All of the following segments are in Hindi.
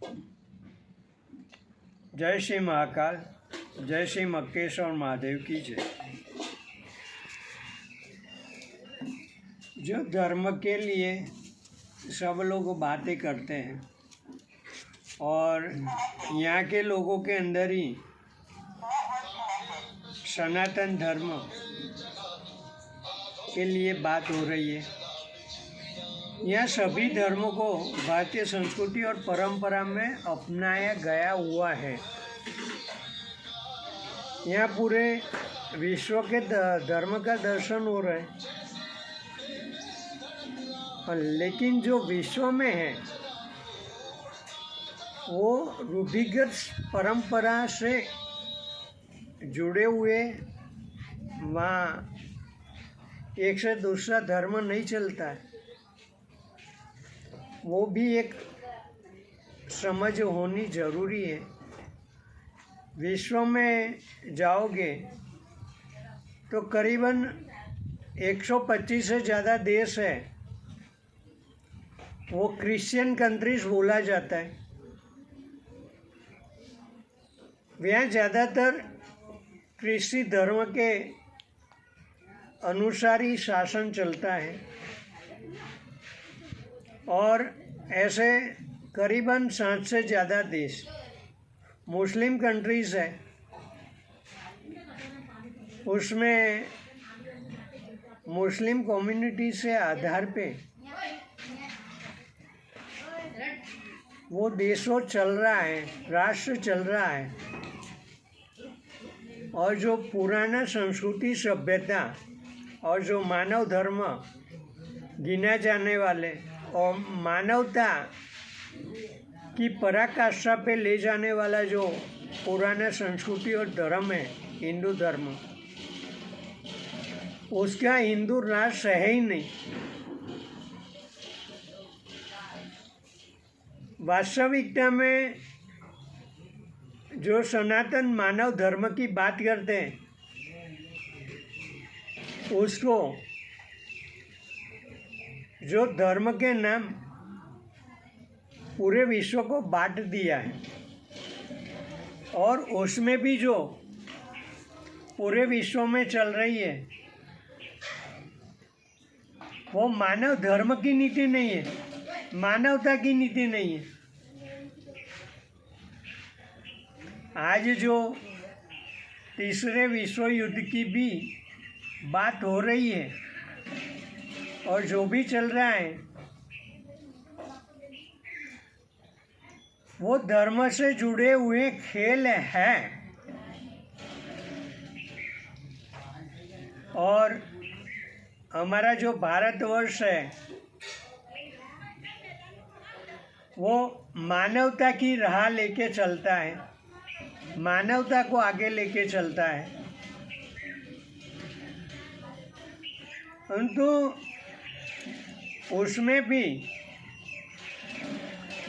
जय श्री महाकाल, जय श्री मक्केश्वर महादेव की जय। जो धर्म के लिए सब लोग बातें करते हैं और यहाँ के लोगों के अंदर ही सनातन धर्म के लिए बात हो रही है। यह सभी धर्मों को भारतीय संस्कृति और परंपरा में अपनाया गया हुआ है। यहाँ पूरे विश्व के धर्म का दर्शन हो रहा है, लेकिन जो विश्व में है वो रूढ़िगत परंपरा से जुड़े हुए, वहाँ एक से दूसरा धर्म नहीं चलता है। वो भी एक समझ होनी ज़रूरी है। विश्व में जाओगे तो करीबन 125 से ज़्यादा देश है, वो क्रिश्चियन कंट्रीज बोला जाता है। वहाँ ज़्यादातर क्रिस्ती धर्म के अनुसार ही शासन चलता है और ऐसे करीबन 7 से ज़्यादा देश मुस्लिम कंट्रीज़ है। उसमें मुस्लिम कम्युनिटी से आधार पे वो देशों चल रहा है, राष्ट्र चल रहा है। और जो पुराना संस्कृति सभ्यता और जो मानव धर्म गिना जाने वाले और मानवता की पराकाष्ठा पे ले जाने वाला जो पुराना संस्कृति और धर्म है, हिंदू धर्म, उसका हिंदू राष्ट्र है ही नहीं। वास्तविकता में जो सनातन मानव धर्म की बात करते हैं, उसको जो धर्म के नाम पूरे विश्व को बांट दिया है और उसमें भी जो पूरे विश्व में चल रही है वो मानव धर्म की नीति नहीं है, मानवता की नीति नहीं है। आज जो तीसरे विश्व युद्ध की भी बात हो रही है और जो भी चल रहा है वो धर्म से जुड़े हुए खेल है। और हमारा जो भारतवर्ष है वो मानवता की राह लेके चलता है, मानवता को आगे लेके चलता है। परंतु उसमें भी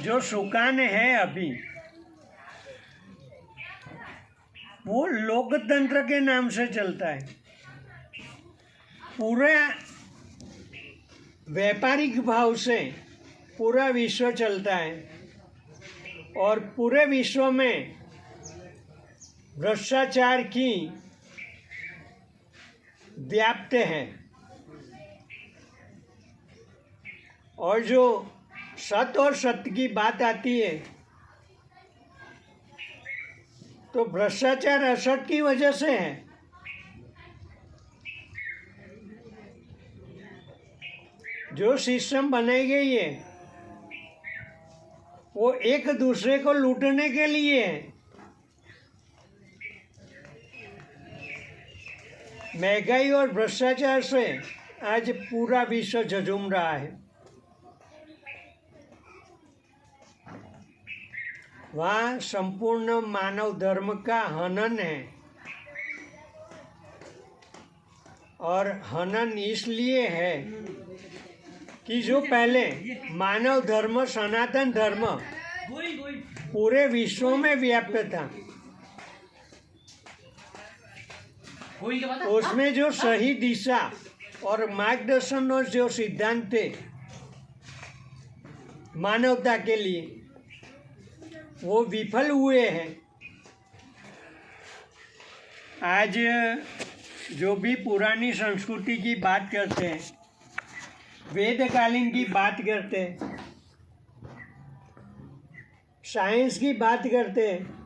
जो सुकान है अभी, वो लोकतंत्र के नाम से चलता है। पूरा व्यापारिक भाव से पूरा विश्व चलता है और पूरे विश्व में भ्रष्टाचार की व्याप्त है। और जो सत्य और सत्य की बात आती है तो भ्रष्टाचार असत की वजह से है। जो सिस्टम बनाई गई है वो एक दूसरे को लूटने के लिए है। महंगाई और भ्रष्टाचार से आज पूरा विश्व झझूम रहा है। वहाँ संपूर्ण मानव धर्म का हनन है और हनन इसलिए है कि जो पहले मानव धर्म, सनातन धर्म पूरे विश्व में व्याप्त था, उसमें जो सही दिशा और मार्गदर्शन और जो सिद्धांत थे मानवता के लिए, वो विफल हुए हैं। आज जो भी पुरानी संस्कृति की बात करते हैं, वेदकालीन की बात करते हैं, साइंस की बात करते हैं,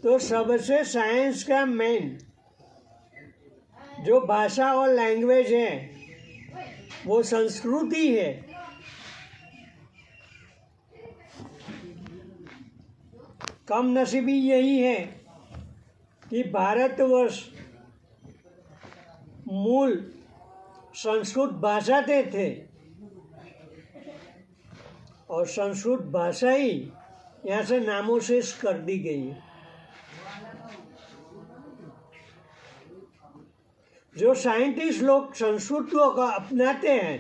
तो सबसे साइंस का मेन जो भाषा और लैंग्वेज है वो संस्कृति है। कम नसीबी यही है कि भारतवर्ष मूल संस्कृत भाषा के थे और संस्कृत भाषा ही यहाँ से नामोशेष कर दी गई है। जो साइंटिस्ट लोग संस्कृत को अपनाते हैं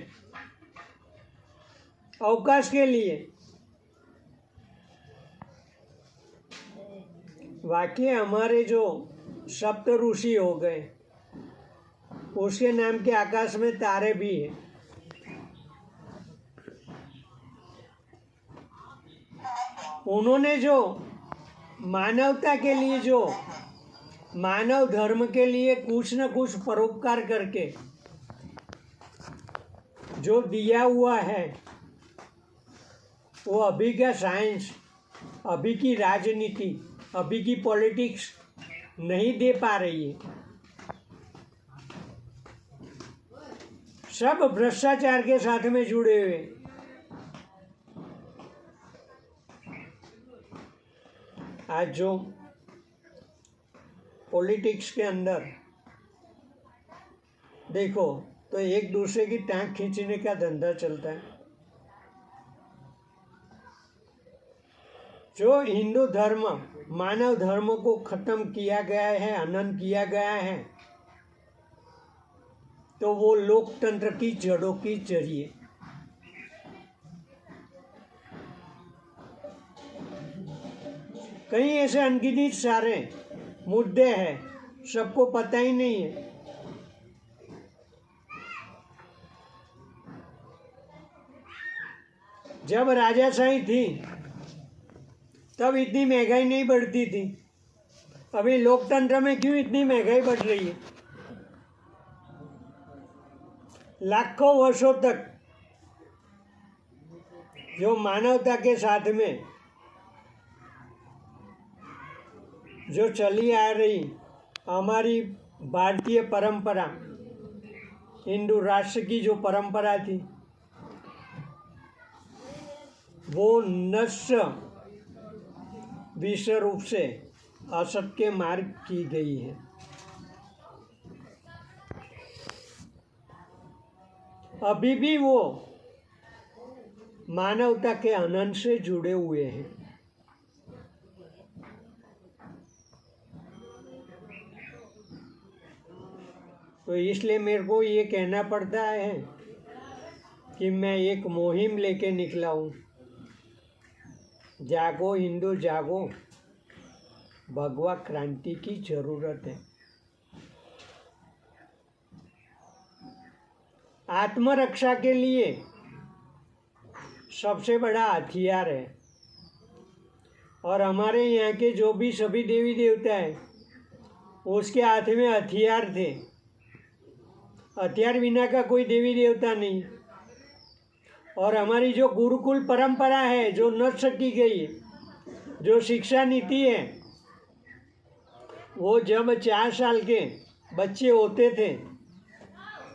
अवकाश के लिए, वाकई हमारे जो सप्त ऋषि हो गए, उसके नाम के आकाश में तारे भी हैं। उन्होंने जो मानवता के लिए, जो मानव धर्म के लिए कुछ न कुछ परोपकार करके जो दिया हुआ है, वो अभी का साइंस, अभी की राजनीति, अभी की पॉलिटिक्स नहीं दे पा रही है। सब भ्रष्टाचार के साथ में जुड़े हुए। आज जो पॉलिटिक्स के अंदर देखो तो एक दूसरे की टांग खींचने का धंधा चलता है। जो हिंदू धर्म, मानव धर्म को खत्म किया गया है, हनन किया गया है, तो वो लोकतंत्र की जड़ों की जरिए। कई ऐसे अनगिनत सारे मुद्दे हैं, सबको पता ही नहीं है। जब राजाशाही थी तब इतनी महंगाई नहीं बढ़ती थी। अभी लोकतंत्र में क्यों इतनी महंगाई बढ़ रही है? लाखों वर्षों तक जो मानवता के साथ में जो चली आ रही हमारी भारतीय परंपरा, हिंदू राष्ट्र की जो परंपरा थी, वो नष्ट विषय रूप से असत्य मार्ग की गई है। अभी भी वो मानवता के हनन से जुड़े हुए हैं। तो इसलिए मेरे को ये कहना पड़ता है कि मैं एक मुहिम लेके निकला हूँ। जागो हिंदू जागो, भगवा क्रांति की जरूरत है। आत्मरक्षा के लिए सबसे बड़ा हथियार है। और हमारे यहाँ के जो भी सभी देवी देवता हैं, उसके हाथ में हथियार थे। हथियार बिना का कोई देवी देवता नहीं। और हमारी जो गुरुकुल परंपरा है, जो नष्ट की गई है, जो शिक्षा नीति है, वो जब 4 साल के बच्चे होते थे,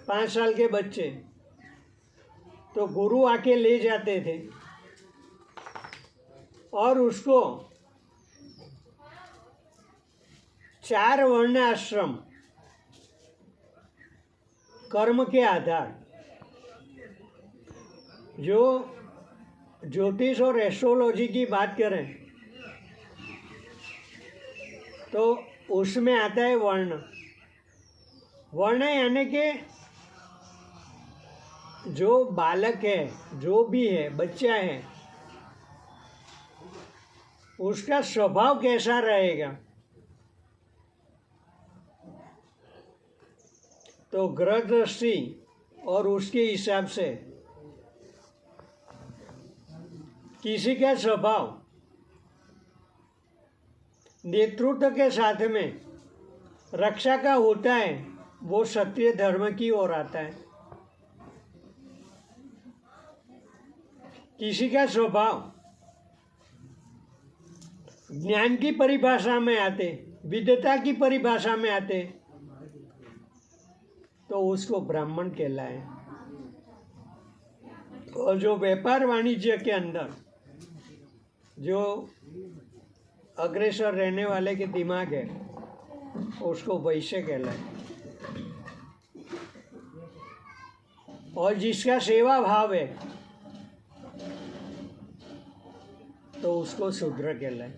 5 साल के बच्चे, तो गुरु आके ले जाते थे और उसको 4 वर्ण आश्रम कर्म के आधार, जो ज्योतिष और एस्ट्रोलॉजी की बात करें तो उसमें आता है वर्ण। वर्ण यानी कि जो बालक है, जो भी है, बच्चा है, उसका स्वभाव कैसा रहेगा। तो ग्रह दृष्टि और उसके हिसाब से किसी का स्वभाव नेतृत्व के साथ में रक्षा का होता है, वो क्षत्रिय धर्म की ओर आता है। किसी का स्वभाव ज्ञान की परिभाषा में आते, विद्वता की परिभाषा में आते, तो उसको ब्राह्मण कहलाए। और जो व्यापार वाणिज्य के अंदर जो अग्रसर रहने वाले के दिमाग है, उसको वैश्य कहलाए। और जिसका सेवा भाव है, तो उसको शूद्र कहलाए।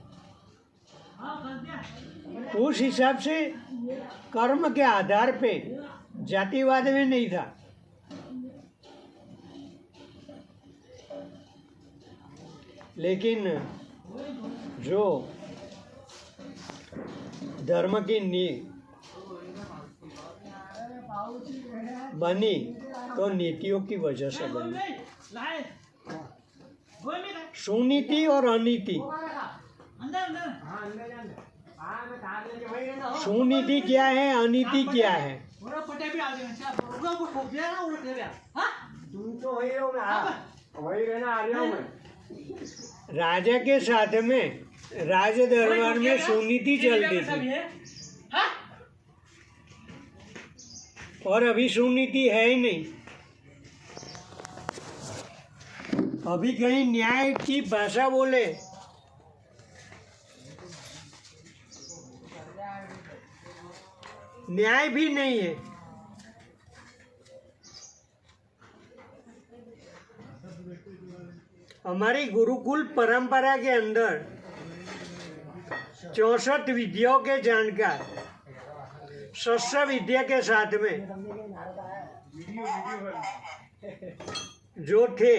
उस हिसाब से कर्म के आधार पे जातिवाद में नहीं था। लेकिन जो धर्म की नींव बनी, तो नीतियों की वजह से बनी। सुनीति और अनीति। सुनीति क्या है, अनीति क्या है? राजा के साथ में राज दरबार में सुनीति चलती थी, और अभी सुनीति है ही नहीं। अभी कहीं न्याय की भाषा बोले न्याय भी नहीं है। हमारी गुरुकुल परंपरा के अंदर 64 विद्याओं के जानकार शस्त्र विद्या के साथ में जो थे,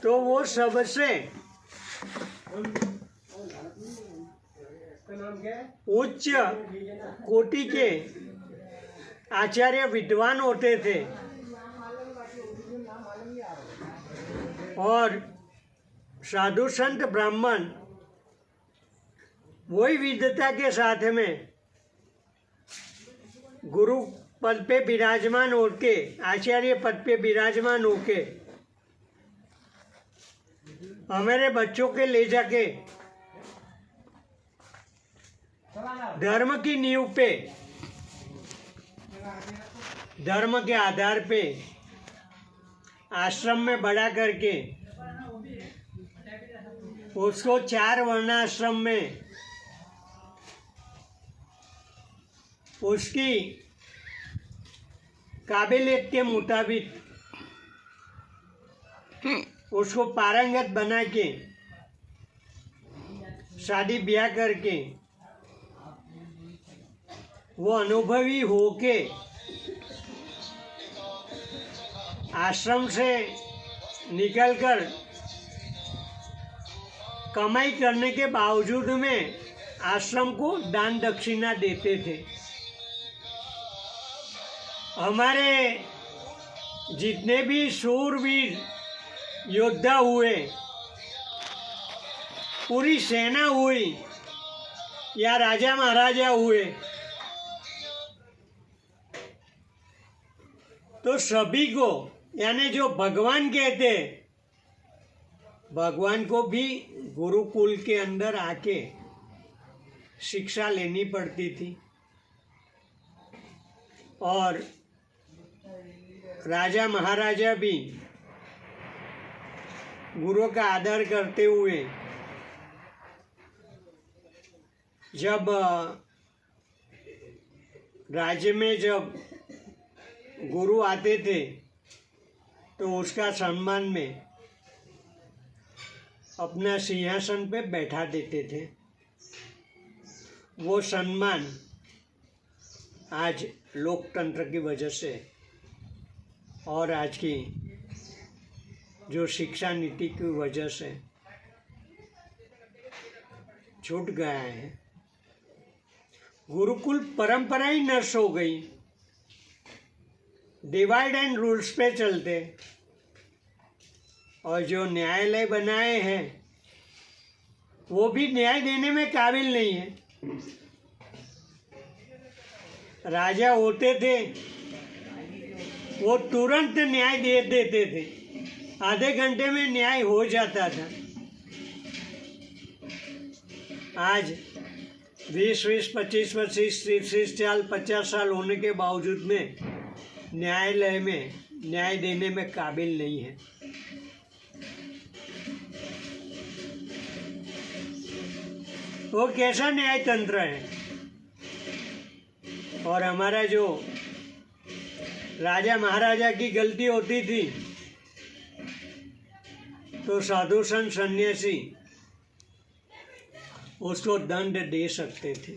तो वो सबसे उच्च कोटि के आचार्य विद्वान होते थे। और साधु संत ब्राह्मण वही विद्वता के साथ में गुरु पद पे विराजमान होके, आचार्य पद पे विराजमान होके हमारे बच्चों के ले जाके धर्म की नींव पे, धर्म के आधार पे आश्रम में बड़ा करके उसको 4 वर्णाश्रम में उसकी काबिलियत के मुताबिक उसको पारंगत बना के शादी ब्याह करके वो अनुभवी होके आश्रम से निकलकर कमाई करने के बावजूद में आश्रम को दान दक्षिणा देते थे। हमारे जितने भी शूरवीर योद्धा हुए, पूरी सेना हुई या राजा महाराजा हुए, तो सभी को, यानी जो भगवान कहते, भगवान को भी गुरुकुल के अंदर आके शिक्षा लेनी पड़ती थी। और राजा महाराजा भी गुरु का आदर करते हुए जब राज्य में जब गुरु आते थे, तो उसका सम्मान में अपना सिंहासन पे बैठा देते थे। वो सम्मान आज लोकतंत्र की वजह से और आज की जो शिक्षा नीति की वजह से छूट गया है। गुरुकुल परंपरा ही नष्ट हो गई, डिवाइड एंड रूल्स पे चलते। और जो न्यायालय बनाए हैं वो भी न्याय देने में काबिल नहीं है। राजा होते थे वो तुरंत न्याय दे देते थे, आधे घंटे में न्याय हो जाता था। आज 20-20, 25-25, 30 साल, 50 साल होने के बावजूद में न्यायालय में न्याय देने में काबिल नहीं है। वो कैसा न्याय तंत्र है। और हमारा जो राजा महाराजा की गलती होती थी तो साधु संत सन्यासी उसको दंड दे सकते थे।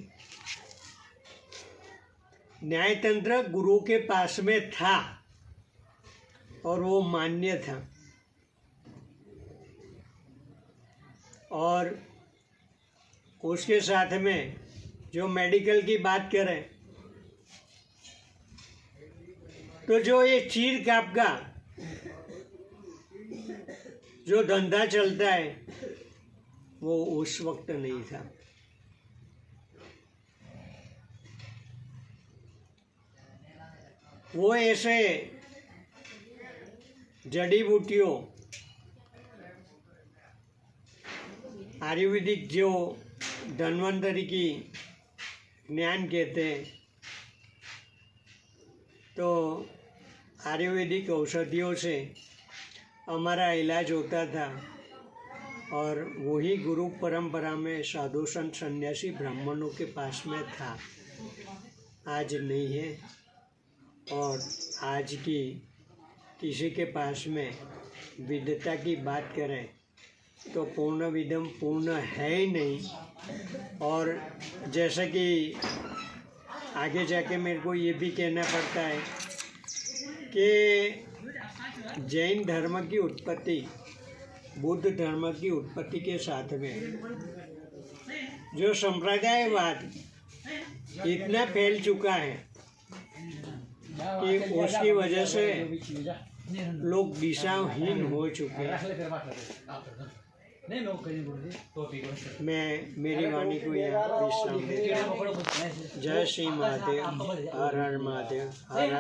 न्यायतंत्र गुरु के पास में था और वो मान्य था। और उसके साथ में जो मेडिकल की बात करें तो जो ये चीर काप का जो धंधा चलता है वो उस वक्त नहीं था। वो ऐसे जड़ी बूटियों, आयुर्वेदिक जो धन्वंतरी की ज्ञान कहते हैं, तो आयुर्वेदिक औषधियों से हमारा इलाज होता था। और वही गुरु परंपरा में साधु संत सन्यासी ब्राह्मणों के पास में था, आज नहीं है। और आज की किसी के पास में विद्वता की बात करें तो पूर्ण विदम पूर्ण है ही नहीं। और जैसा कि आगे जाके मेरे को ये भी कहना पड़ता है कि जैन धर्म की उत्पत्ति बुद्ध धर्म की उत्पत्ति के साथ में जो संप्रदायवाद इतना फैल चुका है कि उसकी वजह से लोग दिशाहीन हो चुके हैं। मैं मेरी वाणी को यहाँ विश्राम देता हूँ। जय श्री महादेव, हर हर महादेव, हर हर